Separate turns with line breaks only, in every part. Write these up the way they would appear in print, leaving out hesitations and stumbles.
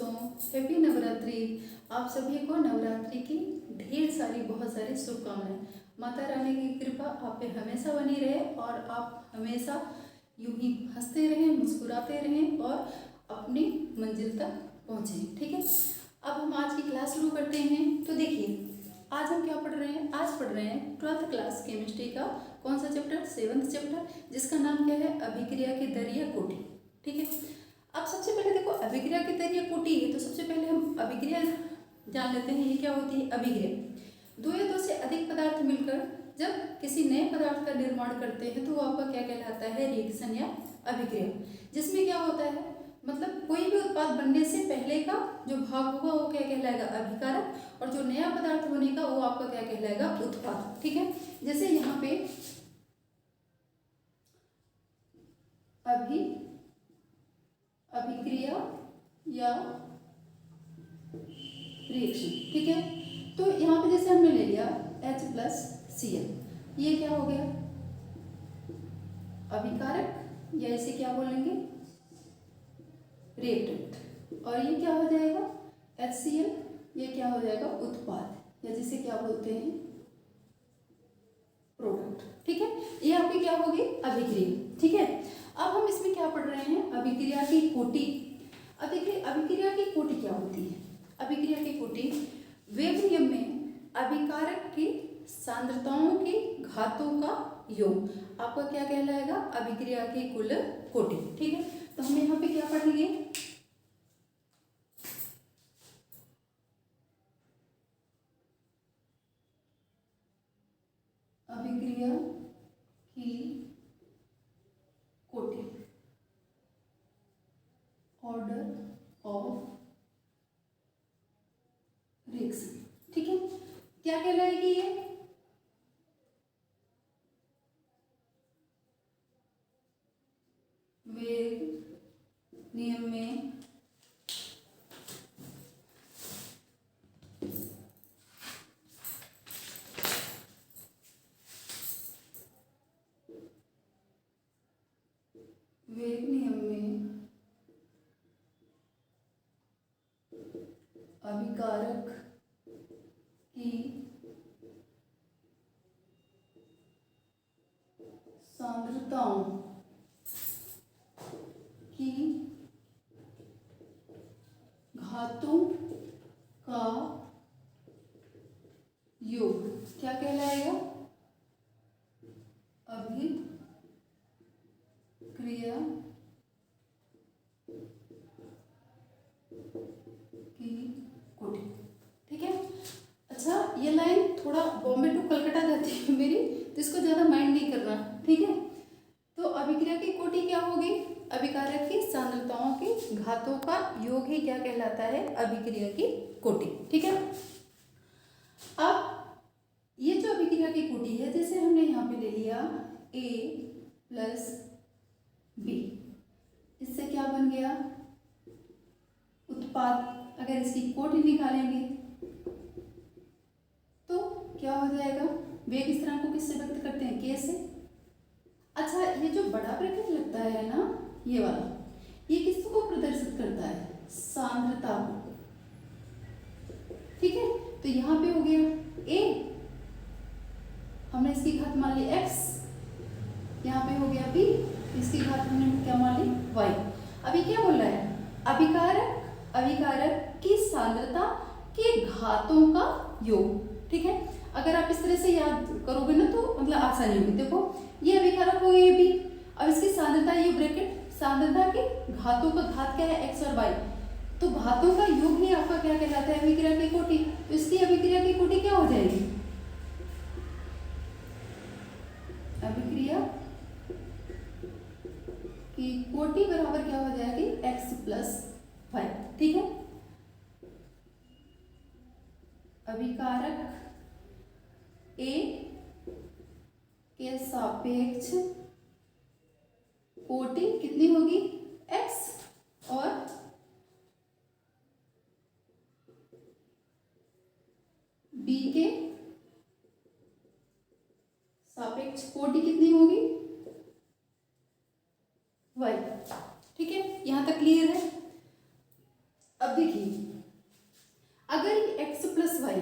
दोस्तों, हैप्पी नवरात्रि। आप सभी को नवरात्रि की ढेर सारी बहुत सारी शुभकामनाएं। माता रानी की कृपा आप पे हमेशा बनी रहे और आप हमेशा यूं ही हंसते रहें, मुस्कुराते रहें और अपनी मंजिल तक पहुँचें। ठीक है, अब हम आज की क्लास शुरू करते हैं। तो देखिए, आज हम क्या पढ़ रहे हैं? आज पढ़ रहे हैं 12th क्लास केमिस्ट्री का कौन सा चैप्टर? 7th चैप्टर, जिसका नाम क्या है? अभिक्रिया के दर या कोटि। ठीक है, अब सबसे पहले देखो, अभिक्रिया की दर या कोटि है, तो सबसे पहले हम अभिक्रिया जान लेते हैं। ये क्या होती है? अभिक्रिया दो या दो से अधिक पदार्थ मिलकर जब किसी नए पदार्थ का निर्माण करते हैं तो वो आपका क्या कहलाता है? रिएक्शन या अभिक्रिया। जिसमें क्या होता है, मतलब कोई भी उत्पाद बनने से पहले का जो भाग होगा वो क्या कहलाएगा? अभिकारक, और जो नया पदार्थ बनेगा वो आपका क्या कहलाएगा? उत्पाद। ठीक है, जैसे यहाँ पे अभिक्रिया या रिएक्शन। ठीक है, तो यहाँ पे जैसे हमने ले लिया H+Cl, ये क्या हो गया? अभिकारक, या इसे क्या बोलेंगे? रिएक्टेंट। और ये क्या हो जाएगा? HCl, ये क्या हो जाएगा? उत्पाद, या जिसे क्या बोलते हैं? प्रोडक्ट। ठीक है, ये आपकी क्या होगी? अभिक्रिया। ठीक है, अब हम इसमें क्या पढ़ रहे हैं? अभिक्रिया की कोटि। अब देखिए, अभिक्रिया की कोटि क्या होती है? अभिक्रिया की कोटि वेव नियम में अभिकारक की सांद्रताओं के घातों का योग आपका क्या कहलाएगा? अभिक्रिया की कुल कोटि। ठीक है, तो हम यहाँ पे क्या पढ़ेंगे? अभिक्रिया की कोटि, ऑर्डर ऑफ रिएक्शन। ठीक है, क्या कहलाएगी ये? वेव नियम में अभिकारक की सांद्रताओं की घातों का योग क्या कहलाएगा? अभिक्रिया की कोटि। ठीक है, अच्छा, ये लाइन थोड़ा बॉम्बे टू कलकत्ता जाती है मेरी, तो इसको ज़्यादा माइंड नहीं करना। ठीक है, तो अभिक्रिया की कोटि क्या होगी? अभिकारक की सांद्रताओं के घातों का योग ही क्या कहलाता है? अभिक्रिया की कोटि। ठीक है, अब ये जो अभिक्रिया की कोटि है, जैसे हमने यहाँ पे ले लिया A+B, इससे क्या बन गया? उत्पाद। अगर इसकी कोटि निकालेंगे तो क्या हो जाएगा? वेग स्थिरांक को किससे व्यक्त करते हैं? K से। अच्छा, ये जो बड़ा ब्रैकेट लगता है ना, ये वाला, ये किसको प्रदर्शित करता है? सांद्रता को। ठीक है, तो यहाँ पे हो गया A, हमने इसकी घात मान ली x, यहाँ पे हो गया B, इसकी घात हमने क्या मान ली? y। अभी क्या बोल रहा है? अभिकारक की सांद्रता के घातों का योग। ठीक है, अगर आप इस तरह से याद करोगे ना तो मतलब आसानी होगी। देखो, ये अभिकारक हो, ये भी, अब इसकी सांद्रता, ये ब्रैकेट, सांद्रता के घातों का घात क्या है? x और y, तो घातों का योग ही आपका क्या कहलाता है? अभिक्रिया की कोटि। तो इसकी अभिक्रिया की कोटि क्या हो जाएगी? अभिक्रिया की कोटि बराबर क्या हो जाएगी? x+y। ठीक है, अभिकारक A के सापेक्ष कोटि कितनी होगी? x, और B के सापेक्ष कोटि कितनी होगी? y। ठीक है, यहां तक क्लियर है? अब देखिए, अगर x प्लस वाई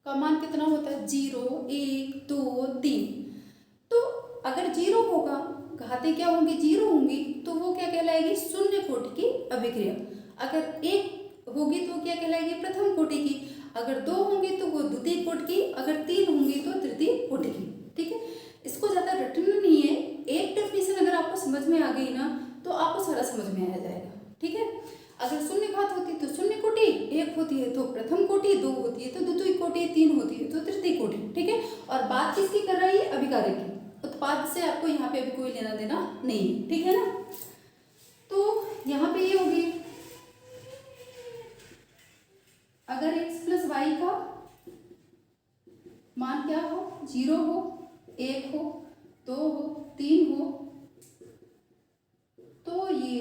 का मान कितना होता है, 0, 1, 2, 3, तो अगर 0 होगा, घातें क्या होंगी, 0 होंगी, तो वो क्या कहलाएगी, शून्य कोटि की अभिक्रिया। अगर 1 होगी तो क्या कहलाएगी, प्रथम कोटि की। अगर 2 होंगी तो वो द्वितीय कोटि की। अगर 3 होंगी तो तृतीय कोटि की। ठीक है, इसको ज़्यादा रटना नहीं है। एक डेफिनेशन अगर आपको समझ में आ गई ना, तो आपको सारा समझ में आ जाएगा। ठीक है, अगर शून्य घात होती है तो शून्य कोटि, 1 होती है तो प्रथम कोटि, 2 होती है तो द्वितीय कोटि, 3 होती है तो तृतीय कोटि। ठीक है, और बात किसकी कर रही है, अभिकारक की। उत्पाद से आपको यहाँ पे अभी कोई लेना देना नहीं है। ठीक है ना, तो यहाँ पे ये होगी, अगर x प्लस वाई का मान क्या हो, 0 हो, 1 हो, 2 हो, 3 हो, तो ये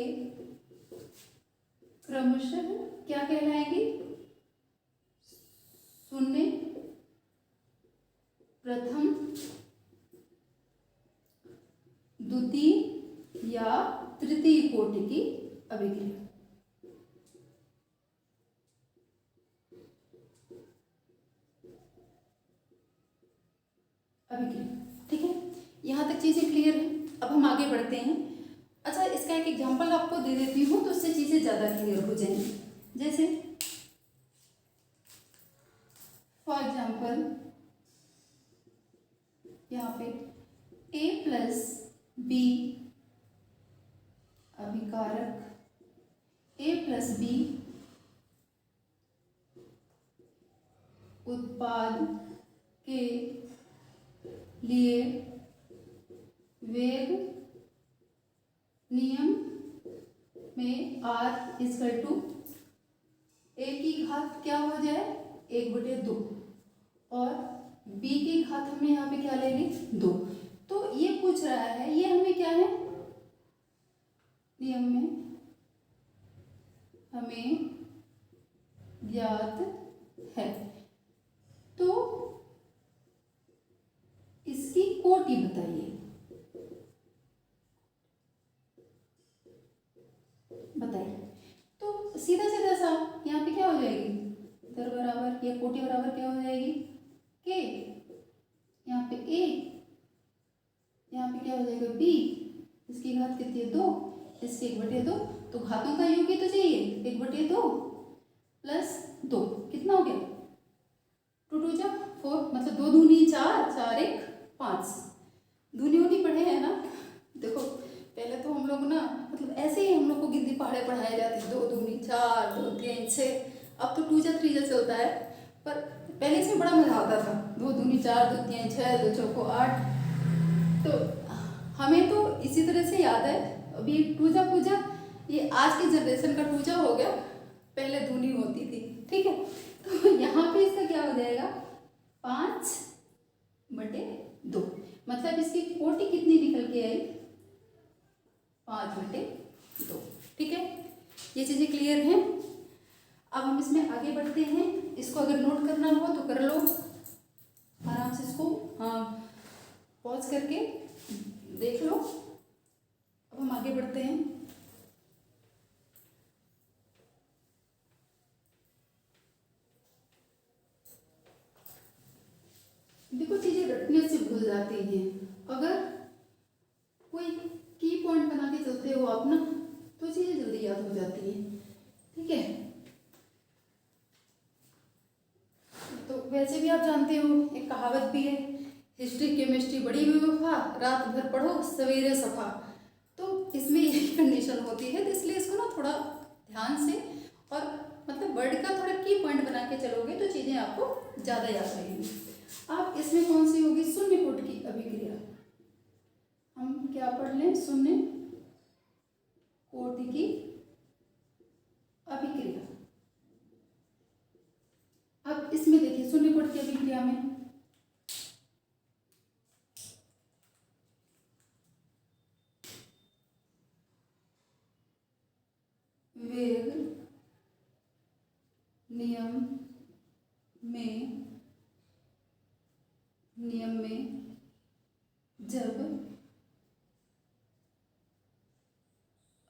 क्रमशः क्या कहलाएंगे, शून्य, प्रथम, द्वितीय या तृतीय कोटि की अभिक्रिया। ठीक है, यहाँ तक चीजें क्लियर है। अब हम आगे बढ़ते हैं। अच्छा, इसका एक एग्जांपल आपको दे देती हूँ तो उससे चीजें ज्यादा क्लियर हो जाएंगी। जैसे फॉर एग्जाम्पल यहाँ पे a प्लस बी अभिकारक, a प्लस बी उत्पाद के लिए वेग नियम में r इक्वल टू a की घात क्या हो जाए, 1/2, और b की घात हमने यहाँ पे क्या ले ली, 2। तो ये पूछ रहा है, ये हमें क्या है, नियम में हमें ज्ञात है, तो इसकी कोटि बताइए। तो सीधा सीधा सा यहाँ पे क्या हो जाएगी, दर बराबर या कोटि बराबर क्या हो जाएगी, के, यहाँ पे a, यहाँ पे क्या हो जाएगा b, इसकी घात कितनी है, 2, इसके 1/2, तो घातों का योग ही तो चाहिए, 1/2 प्लस 2 कितना हो गया, 2 2 जा 4, मतलब 2 दूनी 4, 4 1 5। दूनी होनी पढ़े है ना। देखो पहले तो हम लोग ना, मतलब ऐसे ही हम लोग को गिनती पहाड़े पढ़ाए जाते हैं, 2 दूनी 4, 2 3 6। अब तो 2 जा 3 जा चलता है, पर पहले इसमें बड़ा मजा आता था, 2 दूनी 4, 2 3 6, 2 चौको 8। तो हमें तो इसी तरह से याद है। अभी टूजा पूजा, ये आज की जनरेशन का टूजा हो गया, पहले दूनी होती थी। ठीक है, तो यहाँ पे इसका क्या हो जाएगा, 5/2, मतलब इसकी कोटि कितनी निकल के आई, 5/2। ठीक है, ये चीजें क्लियर हैं। अब हम इसमें आगे बढ़ते हैं। इसको अगर नोट करना हो तो कर लो आराम से, इसको पॉज करके देख लो। अब हम आगे बढ़ते हैं। देखो चीजें रटने से भूल जाती हैं, अगर कोई की पॉइंट बना के चलते हो आप ना, तो चीजें जल्दी याद हो जाती हैं। ठीक है, तो वैसे भी आप जानते हो, एक कहावत भी है, हिस्ट्री केमिस्ट्री बड़ी बेवफा, रात भर पढ़ो सवेरे सफा। तो इसमें यही कंडीशन होती है, तो इसलिए इसको ना थोड़ा ध्यान से, और मतलब वर्ड का थोड़ा की पॉइंट बना के चलोगे तो चीज़ें आपको ज़्यादा याद रहेंगी। अब इसमें कौन सी होगी, शून्य कोटि की अभिक्रिया। हम क्या पढ़ लें, शून्य कोटि की अभिक्रिया। अब इसमें देखिए, शून्य कोटि की अभिक्रिया में वेग नियम में जब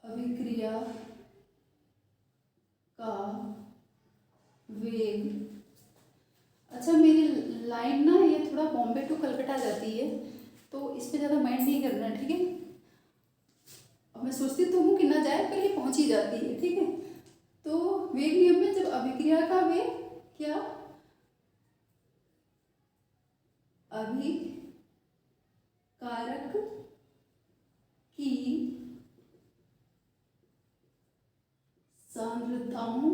अभिक्रिया का वेग। अच्छा मेरी लाइन ना ये थोड़ा बॉम्बे टू कलकत्ता जाती है, तो इस पे ज़्यादा माइंड नहीं करना, ठीक है। अब मैं सोचती तो हूँ कि ना जाए, पर ये पहुँच ही जाती है, ठीक है। तो वेग नियम में जब अभिक्रिया का वेग क्या, अभिकारक की सांद्रताओं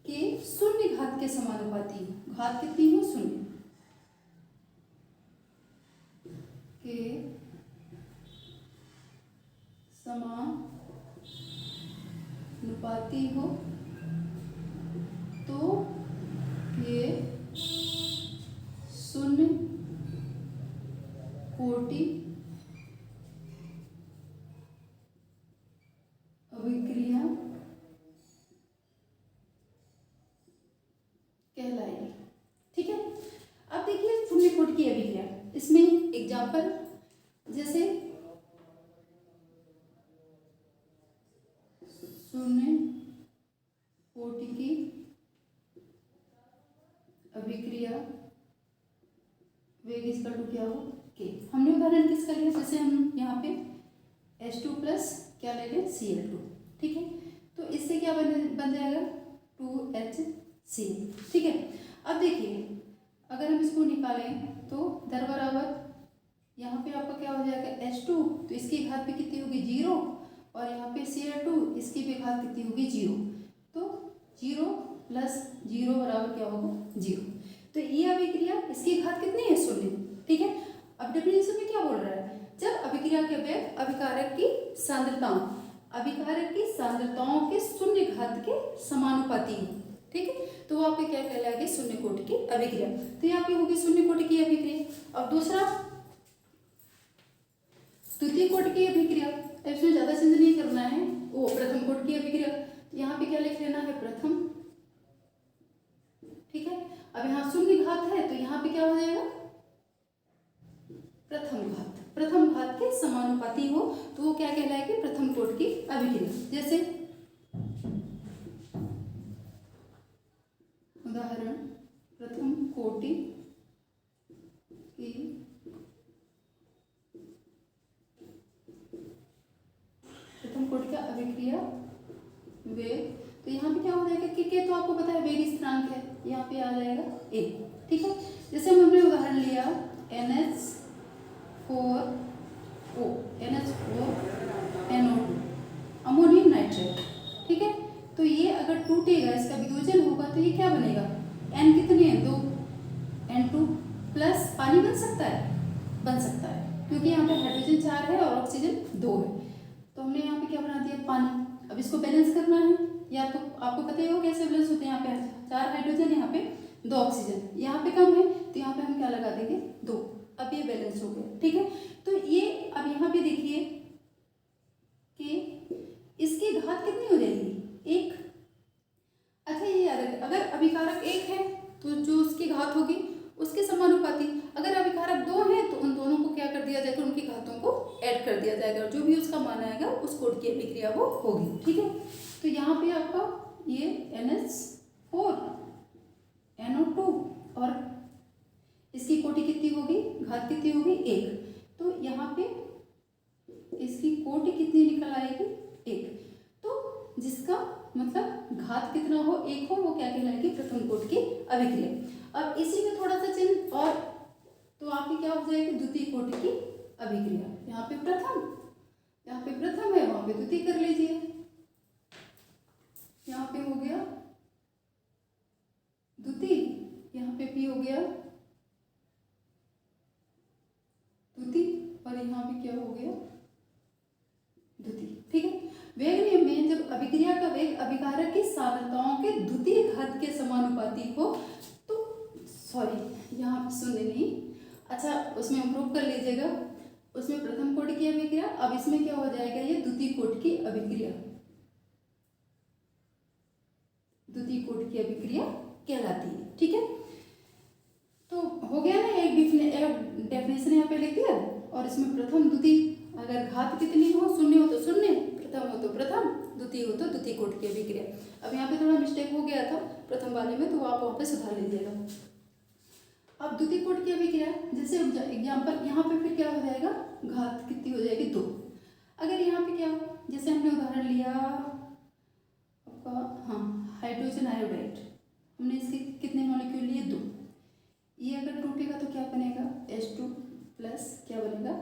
के शून्य घात के समानुपाती, घात कितनी हो, शून्य के समानुपाती हो तो ये शून्य कोटि अभिक्रिया कहलाएगी, ठीक है। अब देखिए शून्य कोटि की अभिक्रिया, इसमें एग्जाम्पल जैसे शून्य कोटि की अभिक्रिया वेग इसका टू क्या हो, के। हमने उदाहरण किसका लिया, जैसे हम यहाँ पे H2 प्लस क्या ले लें, Cl2, ठीक है। तो इससे क्या बन जाएगा 2HCl, ठीक है। अब देखिए अगर हम इसको निकालें तो दर बराबर यहाँ पे आपका क्या हो जाएगा H2, तो इसकी घात भी कितनी होगी 0, और यहाँ पे Cl2 इसकी भी घात कितनी होगी 0, तो 0 प्लस 0 बराबर क्या होगा 0। तो ये अभिक्रिया इसकी घात कितनी है 0, ठीक है। अब डेफिनेशन में क्या बोल रहा है, जब अभिक्रिया के वेग अभिकारक की सांद्रताओं, अभिकारक की सांद्रताओं के शून्य घात के समानुपाती हो, ठीक है, तो वो आपके क्या कहलाएगी, शून्य कोटि की अभिक्रिया। तो ये आपकी होगी शून्य कोटि की अभिक्रिया। अब दूसरा द्वितीय कोटि की अभिक्रिया, इसमें ज्यादा चेंज नहीं करना है, वो प्रथम कोटि की अभिक्रिया। यहाँ पे क्या लिख लेना है, प्रथम, ठीक है। अब यहाँ शून्य घात है तो यहाँ पे क्या हो जाएगा प्रथम घात, प्रथम घात के समानुपाती हो तो वो क्या कहलाएगी, प्रथम कोटि की अभिक्रिया। जैसे उदाहरण प्रथम कोटि की का अभिक्रिया वेग, तो यहाँ पे क्या हो जाएगा, के तो आपको पता है वेग स्थिरांक है, यहाँ पे आ जाएगा ए, ठीक है। जैसे हमने उदाहरण लिया NH4O, NH4NO2 अमोनियम नाइट्रेट, ठीक है। तो ये अगर टूटेगा, इसका वियोजन होगा तो ये क्या बनेगा, N कितने हैं 2, N2 प्लस पानी बन सकता है, बन सकता है, क्योंकि यहाँ पे हाइड्रोजन 4 है और ऑक्सीजन 2 है, तो हमने यहाँ पे क्या बना दिया पानी। अब इसको बैलेंस करना है, या तो आपको पता ही हो कैसे बैलेंस होते हैं, यहाँ पे 4 हाइड्रोजन, यहाँ पे 2 ऑक्सीजन, यहाँ पे कम है तो यहाँ पे हम क्या लगा देंगे 2, अब ये बैलेंस हो गया, ठीक है। तो ये अब यहाँ पे देखिए कि इसकी घात कितनी हो जाएगी 1। अच्छा ये याद रखें, अगर अभिकारक 1 है तो जो उसकी घात होगी उसके समानुपाती, अगर अभिकारक 2 है तो उन दोनों को क्या कर दिया जाएगा, उनकी घातों को ऐड कर दिया जाएगा, जो भी उसका मान आएगा उस कोटि की अभिक्रिया वो होगी, ठीक है। तो यहाँ पे आपका ये NH4NO2 और इसकी कोटि कितनी होगी, घात कितनी होगी 1, तो यहाँ पे इसकी कोटि कितनी निकल आएगी 1, तो जिसका मतलब घात कितना हो 1 हो, वो क्या कहलाएगी, प्रथम कोटि की अभिक्रिया। अब इसी में थोड़ा सा चेंज और, तो आपकी क्या हो जाएगी द्वितीय कोटि की अभिक्रिया। यहाँ पे प्रथम है, वहां पे द्वितीय कर लीजिए, यहाँ पे हो गया द्वितीय, यहाँ पे भी हो गया द्वितीय, और यहाँ पे क्या हो गया द्वितीय, ठीक है। वेग नियम में जब अभिक्रिया का वेग अभिकारक की सांद्रताओं के द्वितीय घात के समानुपाती हो तो, सॉरी यहाँ पे शून्य नहीं, अच्छा उसमें इम्प्रूव कर लीजिएगा, उसमें प्रथम कोटि की अभिक्रिया, अब इसमें क्या हो जाएगा, ये द्वितीय कोटि की अभिक्रिया, द्वितीय कोटि की अभिक्रिया कहलाती है, ठीक है। तो हो गया ना, एक डेफिनेशन यहाँ पे लिख दिया, और इसमें प्रथम द्वितीय, अगर घात कितनी हो, शून्य हो तो शून्य, प्रथम हो तो प्रथम, द्वितीय हो तो द्वितीय कोटि की अभिक्रिया। अब यहाँ पे थोड़ा मिस्टेक हो गया था प्रथम वाले में, तो आप वहाँ पे सुधार लीजिएगा। अब द्वितीय कोटि की अभिक्रिया, जैसे एग्जाम्पल यहाँ पे फिर क्या हो जाएगा, घात कितनी हो जाएगी, 2। अगर यहाँ पे क्या, जैसे हमने उदाहरण लिया आपका, हाँ, हाइड्रोजन आयोडाइड, हमने इसके कितने मॉलिक्यूल लिए, 2। ये अगर टूटेगा तो क्या बनेगा, H2 प्लस क्या बनेगा,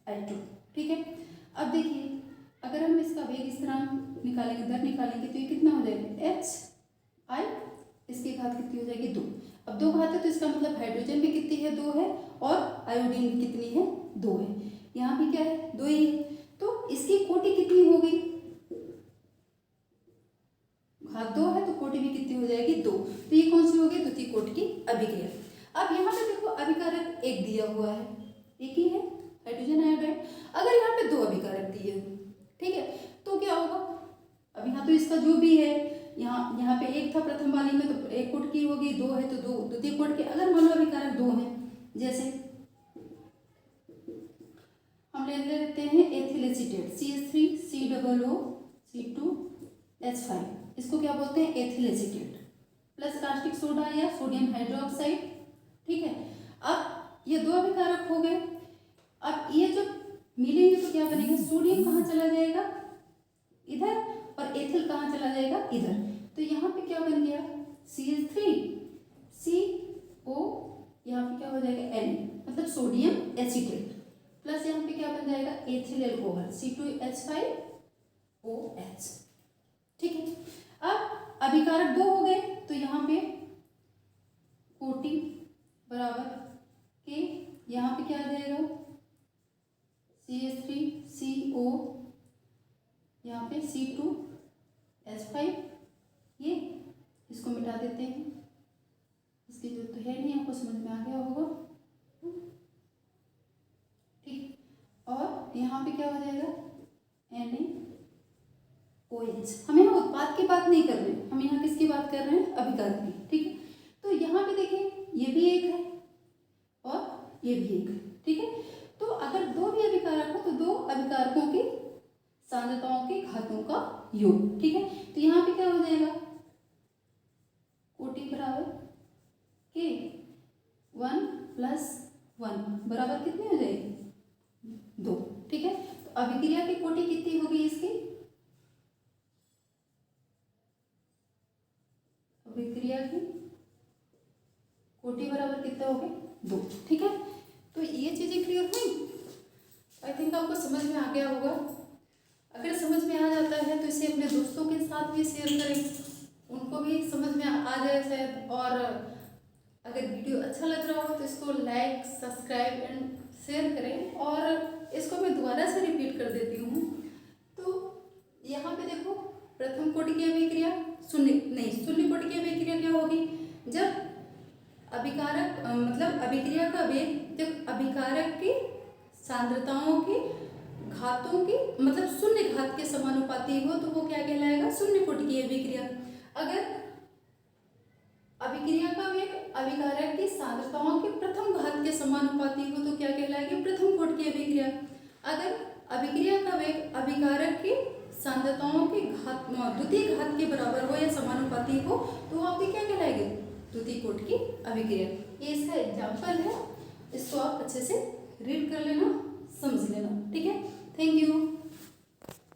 I2। ठीक है। अब देखिए अगर हम इसका वेग स्थिरांक निकालेंगे, दर निकालेंगे, तो ये कितना हो जाएगा, HI, इसकी घात कितनी हो जाएगी, 2। अब 2 घात है तो इसका मतलब हाइड्रोजन भी कितनी है, 2 है, और आयोडीन भी कितनी है, 2 है। यहाँ भी क्या है, 2 ही है। तो इसकी कोटि कितनी हो गई, घात 2 है तो कोटि भी कितनी हो जाएगी, 2। तो ये कौन सी होगी, द्वितीय कोटि की अभिक्रिया। अब यहाँ पे देखो अभिकारक 1 दिया हुआ है, एक ही है हाइड्रोजन आयोडाइड। अगर यहाँ पे 2 अभिकारक दिए हुए, ठीक है, तो क्या होगा, अब यहाँ तो इसका जो भी है, यहाँ पे 1 था प्रथम वाली में, तो 1 कोटि की होगी, 2 है तो 2 द्वितीय कोटि की। अगर मान लो अभिकारक 2 है, जैसे हम ले लेते हैं एथिल एसीटेट CH3COO2H5, इसको क्या बोलते हैं, ethyl acetate, plus caustic soda या सोडियम हाइड्रोक्साइड। ठीक है। अब ये 2 अभिकारक हो गए। अब ये जो मिलेंगे तो क्या बनेगा, सोडियम कहाँ चला जाएगा, इधर, और एथिल कहाँ चला जाएगा, इधर। तो यहाँ पे क्या बन गया, CH3CO, यहाँ पे क्या हो जाएगा, N, मतलब सोडियम एसीटेट, प्लस यहाँ पे क्या बन जाएगा, एथिल अल्कोहल C2H5OH। ठीक है। अब अभिकारक 2 हो गए, तो यहाँ पे कोटि बराबर के, यहाँ पे क्या आ जाएगा, CH3CO, यहाँ पे C2H5, ये इसको मिटा देते हैं, इसकी जरूरत तो है नहीं, आपको समझ में आ गया होगा। ठीक। और यहाँ पे क्या हो जाएगा, NaOH। हम यहाँ उत्पाद की बात नहीं कर रहे हैं, हम यहाँ किसकी बात कर रहे हैं, अभिकारक की। ठीक है। तो यहाँ पे देखिए ये भी एक है और ये भी एक है। ठीक है। तो अगर 2 भी अभिकारक हो तो 2 अभिकारकों की सांद्रताओं के घातों का योग। ठीक है। तो यहाँ पे क्या हो जाएगा, कोटि बराबर के 1 + 1 बराबर कितनी हो जाएगी, 2। ठीक है। तो अभिक्रिया की कोटि कितनी होगी इसकी, अभिक्रिया की कोटि बराबर कितना हो गए, 2। ठीक है। तो ये चीजें क्लियर हुई, आई थिंक आपको समझ में आ गया होगा। अगर समझ में आ जाता है तो इसे अपने दोस्तों के साथ भी शेयर करें, उनको भी समझ में आ जाए शायद। और अगर वीडियो अच्छा लग रहा हो तो इसको लाइक, सब्सक्राइब एंड शेयर करें। और इसको मैं दोबारा से रिपीट कर देती हूँ। तो यहाँ पे देखो, प्रथम कोटि की अभिक्रिया, शून्य कोटि की अभिक्रिया क्या होगी, जब अभिकारक मतलब अभिक्रिया का वेग जब अभिकारक की सांद्रताओं की घातों की मतलब शून्य घात के समानुपाती हो तो वो क्या कहलाएगा, शून्य कोटि की अभिक्रिया। अगर अभिक्रिया का वेग अभिकारक की सांद्रताओं के प्रथम घात के समानुपाती हो तो क्या कहलाएगी, प्रथम कोटि की अभिक्रिया। अगर अभिक्रिया का वेग अभिकारक की सांद्रताओं के घात द्वितीय घात के बराबर हो या समानुपाती हो तो आपकी क्या कहलाएगी, द्वितीय कोटि की अभिक्रिया। ये इसका एग्जाम्पल है, इसको आप अच्छे से रीड कर लेना, समझ लेना। ठीक है। Thank you.